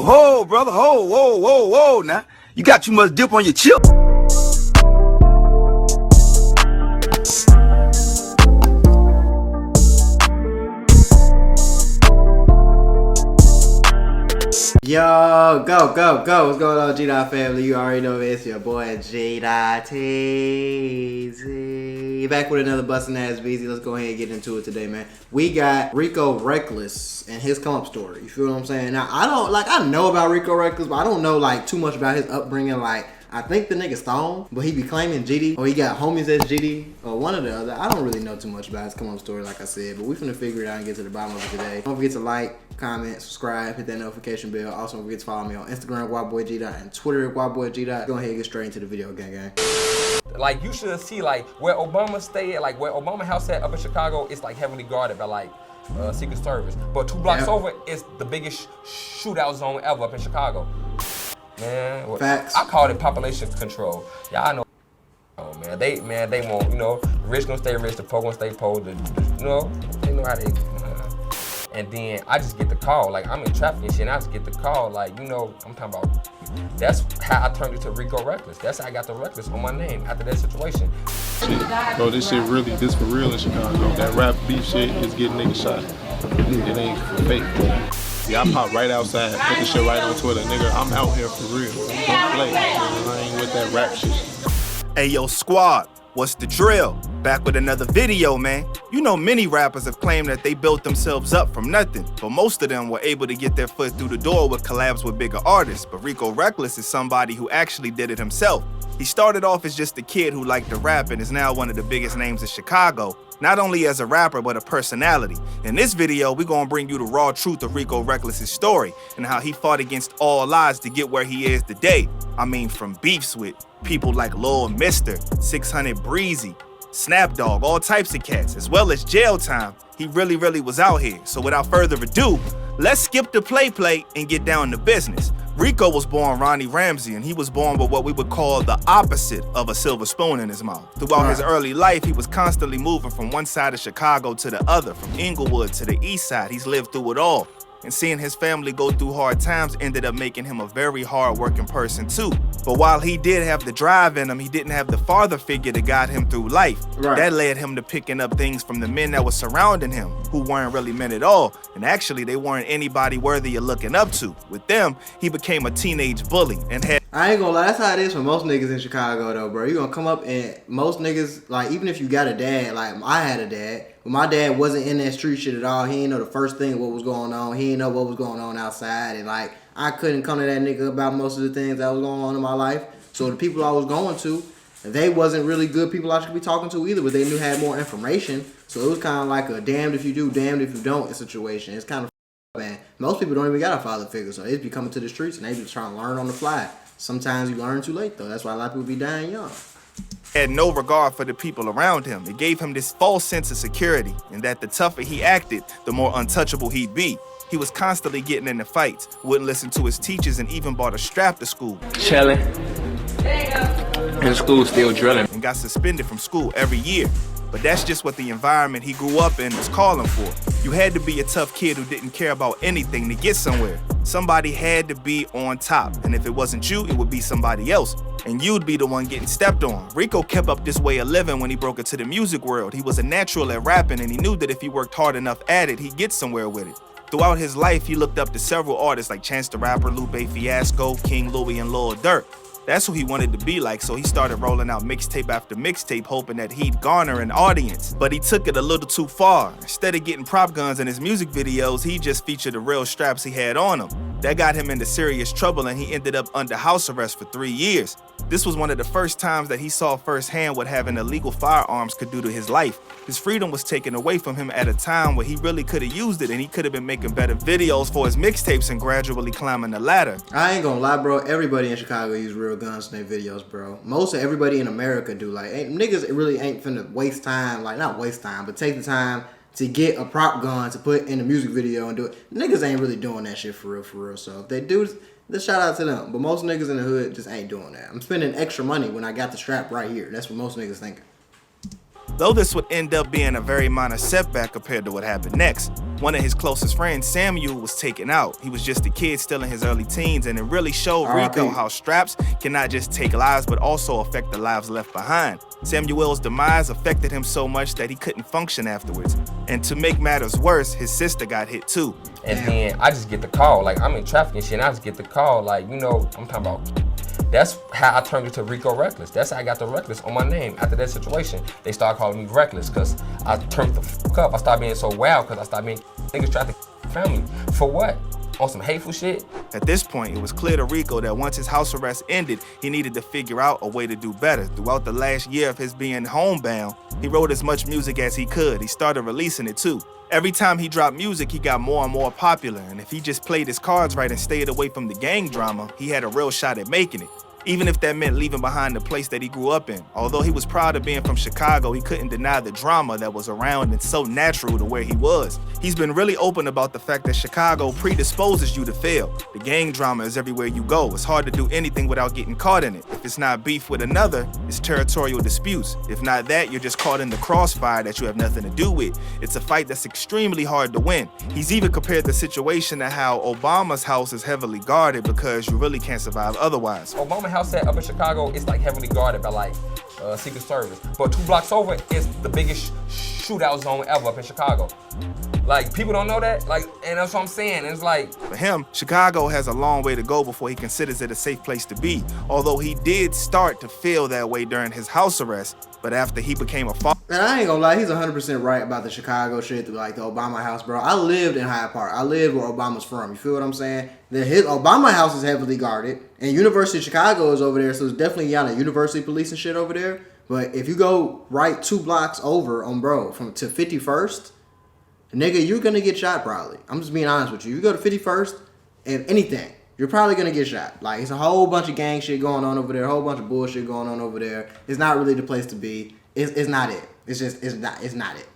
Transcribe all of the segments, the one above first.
Ho, brother, ho, whoa, whoa, whoa, now. You got too much dip on your chip. Yo, go. What's going on, G-Dot family? You already know it's your boy, G-Dot Teezy. Back with another bustin' ass Beezy. Let's go ahead and get into it today, man. We got Rico Reckless and his come up story. You feel what I'm saying? Now, I know about Rico Reckless, but I don't know, too much about his upbringing. I think the nigga stoned, but he be claiming GD, or he got homies as GD, or one or the other. I don't really know too much about his come up story, like I said, but we finna figure it out and get to the bottom of it today. Don't forget to like, comment, subscribe, hit that notification bell. Also, don't forget to follow me on Instagram, WildBoyG., and Twitter, WildBoyG.. Go ahead and get straight into the video, gang. Like, you should see, where Obama stayed, where Obama house at up in Chicago, it's, heavily guarded by, Secret Service. But 2 blocks over, it's the biggest shootout zone ever up in Chicago. Man, facts. I call it population control. Y'all know, they won't, the rich gonna stay rich, the poor gonna stay poor, they know how they, and then I just get the call, I'm in traffic and shit, and I just get the call, I'm talking about, that's how I turned into Rico Reckless. That's how I got the Reckless on my name after that situation. Bro, this for real in Chicago. That rap beef shit is getting niggas shot. It ain't fake. Yeah, I pop right outside, put the shit right on Twitter. Nigga, I'm out here for real. Don't play. I ain't with that rap shit. Hey, yo, squad, what's the drill? Back with another video, man. You know, many rappers have claimed that they built themselves up from nothing, but most of them were able to get their foot through the door with collabs with bigger artists. But Rico Reckless is somebody who actually did it himself. He started off as just a kid who liked to rap and is now one of the biggest names in Chicago, not only as a rapper, but a personality. In this video, we're gonna bring you the raw truth of Rico Reckless' story and how he fought against all odds to get where he is today. I mean, from beefs with people like Lil Mister, 600 Breezy, Snapdog, all types of cats, as well as jail time. He really was out here. So without further ado, let's skip the play and get down to business. Rico was born Ronnie Ramsey, and he was born with what we would call the opposite of a silver spoon in his mouth. Throughout his early life, he was constantly moving from one side of Chicago to the other, from Inglewood to the east side. He's lived through it all. And seeing his family go through hard times ended up making him a very hard-working person too. But while he did have the drive in him, he didn't have the father figure to guide him through life. That led him to picking up things from the men that were surrounding him, who weren't really men at all. And actually, they weren't anybody worthy of looking up to. With them, he became a teenage bully and had... I ain't gonna lie, that's how it is for most niggas in Chicago though, bro. You gonna come up and most niggas, even if you got a dad, I had a dad, but my dad wasn't in that street shit at all. He ain't know the first thing what was going on. He ain't know what was going on outside, and I couldn't come to that nigga about most of the things that was going on in my life. So the people I was going to, they wasn't really good people I should be talking to either, but they knew had more information. So it was kind of like a damned if you do, damned if you don't situation. It's kind of man. Most people don't even got a father figure, so they just be coming to the streets and they just trying to learn on the fly. Sometimes you learn too late though. That's why a lot of people be dying young. Had no regard for the people around him. It gave him this false sense of security, and that the tougher he acted, the more untouchable he'd be. He was constantly getting into fights, wouldn't listen to his teachers, and even bought a strap to school. Chilling. In school, still drilling. And got suspended from school every year. But that's just what the environment he grew up in was calling for. You had to be a tough kid who didn't care about anything to get somewhere. Somebody had to be on top, and if it wasn't you, it would be somebody else. And you'd be the one getting stepped on. Rico kept up this way of living when he broke into the music world. He was a natural at rapping, and he knew that if he worked hard enough at it, he'd get somewhere with it. Throughout his life, he looked up to several artists like Chance the Rapper, Lupe Fiasco, King Louie, and Lil Durk. That's who he wanted to be like, so he started rolling out mixtape after mixtape, hoping that he'd garner an audience. But he took it a little too far. Instead of getting prop guns in his music videos, he just featured the real straps he had on him. That got him into serious trouble, and he ended up under house arrest for 3 years. This was one of the first times that he saw firsthand what having illegal firearms could do to his life. His freedom was taken away from him at a time where he really could have used it, and he could have been making better videos for his mixtapes and gradually climbing the ladder. I ain't gonna lie, bro. Everybody in Chicago use real guns in their videos, bro. Most of everybody in America do. Niggas really ain't finna waste time, not waste time, but take the time to get a prop gun to put in a music video and do it. Niggas ain't really doing that shit for real. So if they do, just shout out to them. But most niggas in the hood just ain't doing that. I'm spending extra money when I got the strap right here. That's what most niggas thinking. Though this would end up being a very minor setback compared to what happened next. One of his closest friends, Samuel, was taken out. He was just a kid still in his early teens, and it really showed Rico how straps can not just take lives but also affect the lives left behind. Samuel's demise affected him so much that he couldn't function afterwards. And to make matters worse, his sister got hit too. And then I just get the call, like I'm in traffic and shit, and I just get the call, like, you know, I'm talking about. That's how I turned into Rico Reckless. That's how I got the Reckless on my name. After that situation, they started calling me Reckless because I turned the fuck up. I started being so wild because I started being niggas tried to family. For what? On some hateful shit? At this point, it was clear to Rico that once his house arrest ended, he needed to figure out a way to do better. Throughout the last year of his being homebound, he wrote as much music as he could. He started releasing it too. Every time he dropped music, he got more and more popular, and if he just played his cards right and stayed away from the gang drama, he had a real shot at making it. Even if that meant leaving behind the place that he grew up in. Although he was proud of being from Chicago, he couldn't deny the drama that was around and so natural to where he was. He's been really open about the fact that Chicago predisposes you to fail. The gang drama is everywhere you go. It's hard to do anything without getting caught in it. If it's not beef with another, it's territorial disputes. If not that, you're just caught in the crossfire that you have nothing to do with. It's a fight that's extremely hard to win. He's even compared the situation to how Obama's house is heavily guarded because you really can't survive otherwise. Obama house set up in Chicago, it's like heavily guarded by like Secret Service. But 2 blocks over is the biggest shootout zone ever up in Chicago. Like, people don't know that, like, and that's what I'm saying. It's like, for him, Chicago has a long way to go before he considers it a safe place to be. Although he did start to feel that way during his house arrest, but after he became a father. And I ain't gonna lie, he's 100% right about the Chicago shit, like the Obama house, bro. I lived in Hyde Park. I lived where Obama's from. You feel what I'm saying? His Obama house is heavily guarded, and University of Chicago is over there, so it's definitely university police and shit over there. But if you go right 2 blocks over on to 51st, nigga, you're gonna get shot probably. I'm just being honest with you. You go to 51st, and anything, you're probably gonna get shot. Like, it's a whole bunch of gang shit going on over there, a whole bunch of bullshit going on over there. It's not really the place to be. It's not it. It's not it.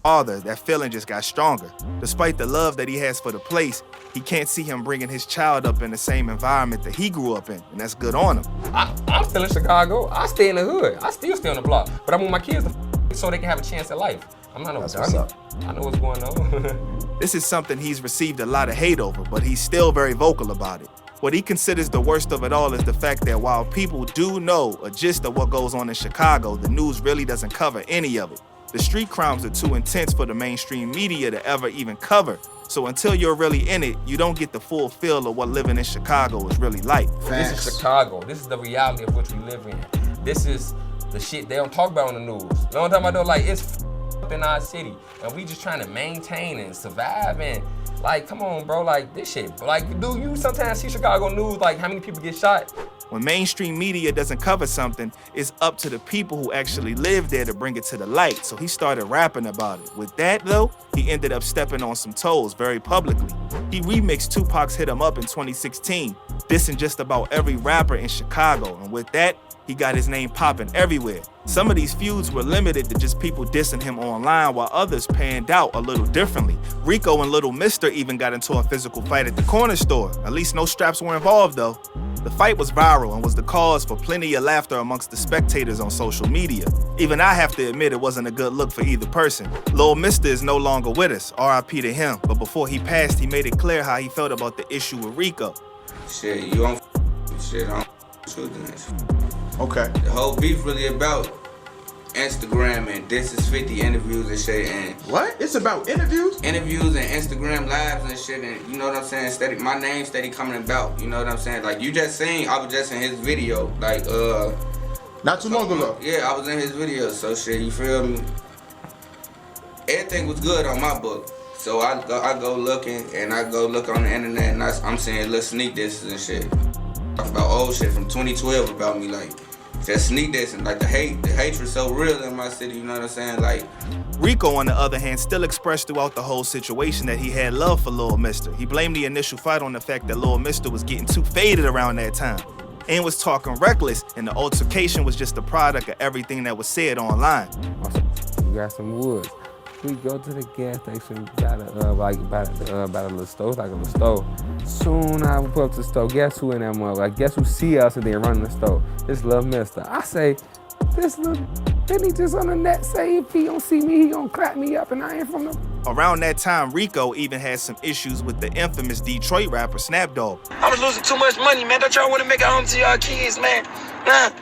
Father, that feeling just got stronger. Despite the love that he has for the place, he can't see him bringing his child up in the same environment that he grew up in, and that's good on him. I'm still in Chicago. I stay in the hood. I still stay on the block, but I want my kids so they can have a chance at life. I'm not no dummy. I know what's going on. This is something he's received a lot of hate over, but he's still very vocal about it. What he considers the worst of it all is the fact that while people do know a gist of what goes on in Chicago, the news really doesn't cover any of it. The street crimes are too intense for the mainstream media to ever even cover. So until you're really in it, you don't get the full feel of what living in Chicago is really like. This is Chicago. This is the reality of which we live in. This is the shit they don't talk about on the news. You know what I'm talking about though? Like, it's in our city, and we just trying to maintain and survive, and like, come on, bro, like, this shit. Like, do you sometimes see Chicago news, like how many people get shot? When mainstream media doesn't cover something, it's up to the people who actually live there to bring it to the light. So he started rapping about it. With that though, he ended up stepping on some toes very publicly. He remixed Tupac's Hit 'Em Up in 2016, dissing just about every rapper in Chicago. And with that, he got his name popping everywhere. Some of these feuds were limited to just people dissing him online, while others panned out a little differently. Rico and Little Mister even got into a physical fight at the corner store. At least no straps were involved though. The fight was viral and was the cause for plenty of laughter amongst the spectators on social media. Even I have to admit it wasn't a good look for either person. Lil Mister is no longer with us, RIP to him, but before he passed, he made it clear how he felt about the issue with Rico. Shit, you don't shit, I don't this. Okay. The whole beef really about Instagram and This Is 50 interviews and shit, and What? It's about interviews? and Instagram lives and shit, and you know what I'm saying? Steady, my name steady coming about. You know what I'm saying? Like you just seen, I was just in his video, like Not too long ago. yeah, I was in his video. So shit, you feel me? Everything was good on my book. So I go looking and I go look on the internet and I'm seeing little sneak disses and shit. Talk about old shit from 2012 about me, like just sneak this, and like the hatred so real in my city, you know what I'm saying? Like Rico, on the other hand, still expressed throughout the whole situation that he had love for Lil Mister. He blamed the initial fight on the fact that Lil Mister was getting too faded around that time and was talking reckless, and the altercation was just a product of everything that was said online. We got some woods. We go to the gas station, by a little store, like a little store. Soon I pull up to the store. Guess who in that mother? Like, guess who see us and then run in the store? This Lil Mister. I say, this little Then he just on the net say if he don't see me, he gonna clap me up, and I ain't from the. Around that time, Rico even had some issues with the infamous Detroit rapper Snap Dogg. I was losing too much money, man. Don't y'all want to make it home to y'all kids, man? Cause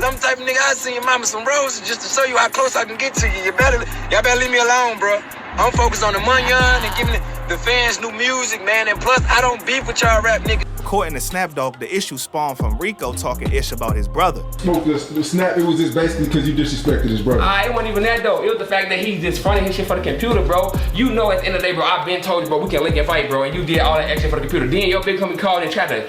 I'm the type of nigga I send your mama some roses just to show you how close I can get to you. Y'all better leave me alone, bro. I'm focused on the money and giving the fans new music, man. And plus, I don't beef with y'all rap niggas. According to Snap Dogg, the issue spawned from Rico talking ish about his brother. Smoke the snap, it was just basically because you disrespected his brother. It wasn't even that though. It was the fact that he just fronted his shit for the computer, bro. You know at the end of the day, bro, I've been told you, bro, we can link and fight, bro, and you did all that action for the computer. Then your big homie called and tried to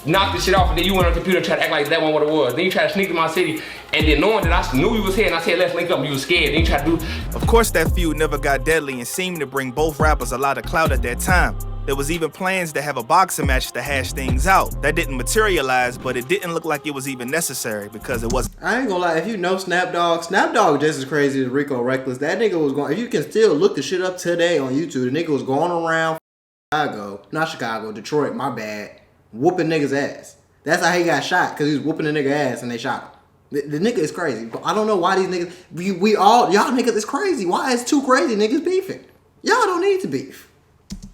knock this shit off, and then you went on the computer and tried to act like that wasn't what it was. Then you tried to sneak to my city, and then knowing that I knew you was here and I said let's link up, and you was scared. Then you tried to do. Of course, that feud never got deadly and seemed to bring both rappers a lot of clout at that time. There was even plans to have a boxing match to hash things out. That didn't materialize, but it didn't look like it was even necessary because it wasn't. I ain't gonna lie, if you know Snap Dogg just as crazy as Rico Reckless. That nigga was going, if you can still look the shit up today on YouTube, the nigga was going around Detroit, my bad, whooping niggas' ass. That's how he got shot, because he was whooping a nigga ass and they shot him. The nigga is crazy. But I don't know why these niggas, y'all niggas is crazy. Why is two crazy niggas beefing? Y'all don't need to beef.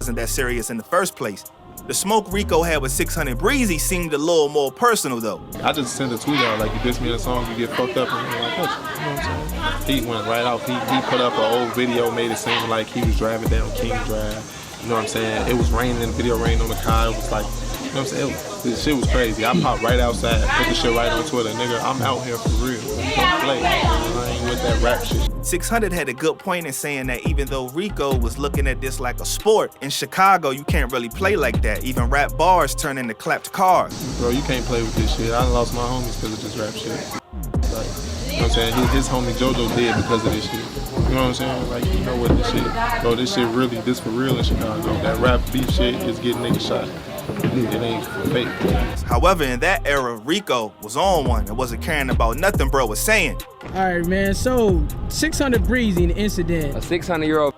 Wasn't that serious in the first place. The smoke Rico had with 600 Breezy seemed a little more personal though. I just sent a tweet out like, you diss me in a song, you get fucked up, and I'm like, what? You know what I'm saying? He went right off. He put up an old video, made it seem like he was driving down King Drive. You know what I'm saying? It was raining, the video rained on the car. It was like, you know what I'm saying? This shit was crazy. I popped right outside, put the shit right on Twitter. Nigga, I'm out here for real. Don't play. I ain't with that rap shit. 600 had a good point in saying that even though Rico was looking at this like a sport, in Chicago you can't really play like that. Even rap bars turn into clapped cars. Bro, you can't play with this shit. I done lost my homies because of this rap shit. Like, you know what I'm saying? His homie JoJo dead because of this shit. You know what I'm saying? Like, you know what this shit, bro, this shit really, this for real in Chicago. That rap beef shit is getting niggas shot. It ain't fake. However, in that era, Rico was on one and wasn't caring about nothing bro was saying. All right, man, so 600 Breezy, the incident. A 600-year-old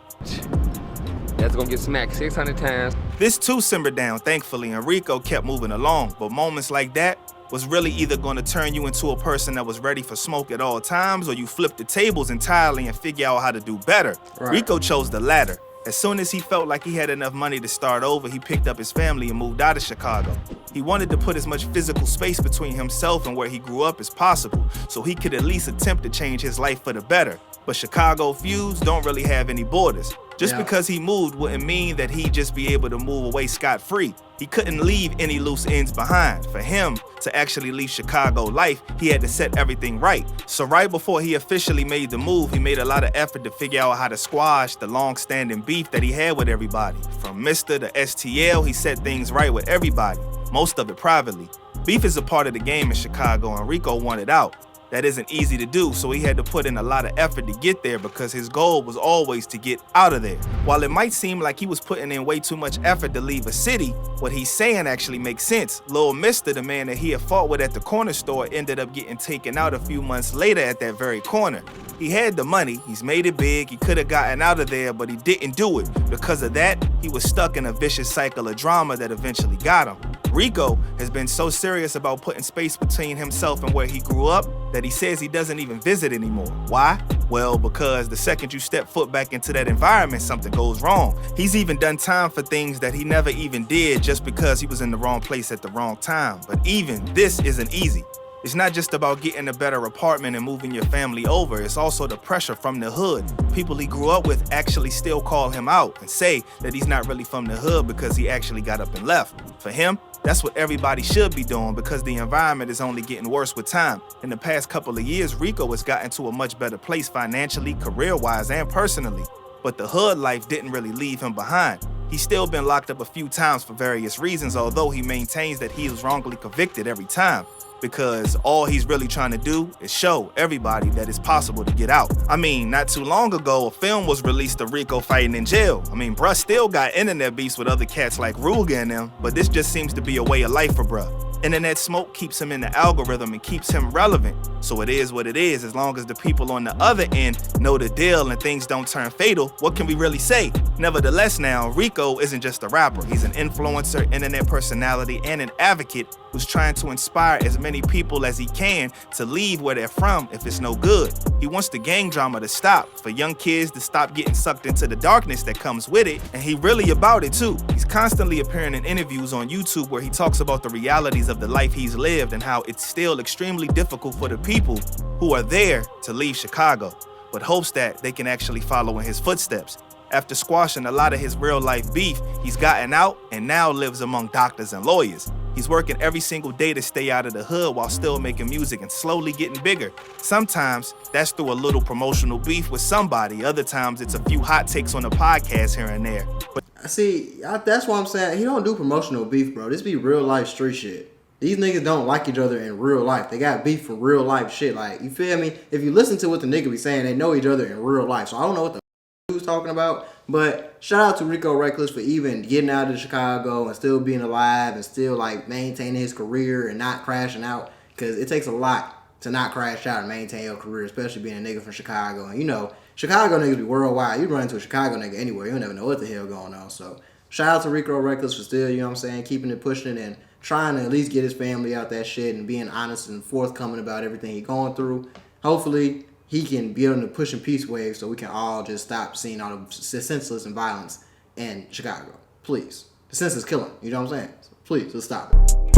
that's gonna get smacked 600 times. This too simmered down, thankfully, and Rico kept moving along. But moments like that was really either going to turn you into a person that was ready for smoke at all times, or you flip the tables entirely and figure out how to do better. Right. Rico chose the latter. As soon as he felt like he had enough money to start over, he picked up his family and moved out of Chicago. He wanted to put as much physical space between himself and where he grew up as possible, so he could at least attempt to change his life for the better. But Chicago feuds don't really have any borders. Just because he moved wouldn't mean that he'd just be able to move away scot-free. He couldn't leave any loose ends behind. For him to actually leave Chicago life, he had to set everything right. So right before he officially made the move, he made a lot of effort to figure out how to squash the long-standing beef that he had with everybody. From Mr. to STL, he set things right with everybody, most of it privately. Beef is a part of the game in Chicago, and Rico wanted out. That isn't easy to do, so he had to put in a lot of effort to get there because his goal was always to get out of there. While it might seem like he was putting in way too much effort to leave a city, what he's saying actually makes sense. Lil Mister, the man that he had fought with at the corner store, ended up getting taken out a few months later at that very corner. He had the money, he's made it big, he could have gotten out of there, but he didn't do it. Because of that, he was stuck in a vicious cycle of drama that eventually got him. Rico has been so serious about putting space between himself and where he grew up that he says he doesn't even visit anymore. Why? Well, because the second you step foot back into that environment, something goes wrong. He's even done time for things that he never even did just because he was in the wrong place at the wrong time. But even this isn't easy. It's not just about getting a better apartment and moving your family over, it's also the pressure from the hood. People he grew up with actually still call him out and say that he's not really from the hood because he actually got up and left. For him, that's what everybody should be doing because the environment is only getting worse with time. In the past couple of years, Rico has gotten to a much better place financially, career-wise, and personally. But the hood life didn't really leave him behind. He's still been locked up a few times for various reasons, although he maintains that he was wrongly convicted every time. Because all he's really trying to do is show everybody that it's possible to get out. I mean, not too long ago, a film was released of Rico fighting in jail. I mean, bruh still got internet beefs with other cats like Ruga and them, but this just seems to be a way of life for bruh. Internet smoke keeps him in the algorithm and keeps him relevant. So it is what it is. As long as the people on the other end know the deal and things don't turn fatal, what can we really say? Nevertheless now, Rico isn't just a rapper. He's an influencer, internet personality, and an advocate who's trying to inspire as many people as he can to leave where they're from if it's no good. He wants the gang drama to stop, for young kids to stop getting sucked into the darkness that comes with it, and he really about it too. He's constantly appearing in interviews on YouTube where he talks about the realities of the life he's lived and how it's still extremely difficult for the people who are there to leave Chicago, but hopes that they can actually follow in his footsteps. After squashing a lot of his real life beef, he's gotten out and now lives among doctors and lawyers. He's working every single day to stay out of the hood while still making music and slowly getting bigger. Sometimes that's through a little promotional beef with somebody. Other times it's a few hot takes on a podcast here and there. But See, that's why I'm saying he don't do promotional beef, bro. This be real life street shit. These niggas don't like each other in real life. They got beef for real life shit. Like, you feel me? If you listen to what the nigga be saying, they know each other in real life. So I don't know what the he was talking about, but shout out to Rico Reckless for even getting out of Chicago and still being alive and still like maintaining his career and not crashing out, because it takes a lot to not crash out and maintain your career, especially being a nigga from Chicago. And you know, Chicago niggas be worldwide. You run into a Chicago nigga anywhere, you'll never know what the hell going on. So shout out to Rico Reckless for still, you know what I'm saying, keeping it pushing and trying to at least get his family out that shit and being honest and forthcoming about everything he's going through. Hopefully he can be on the pushing peace wave so we can all just stop seeing all the senseless and violence in Chicago. Please. The senseless killing. You know what I'm saying? So please, let's stop it.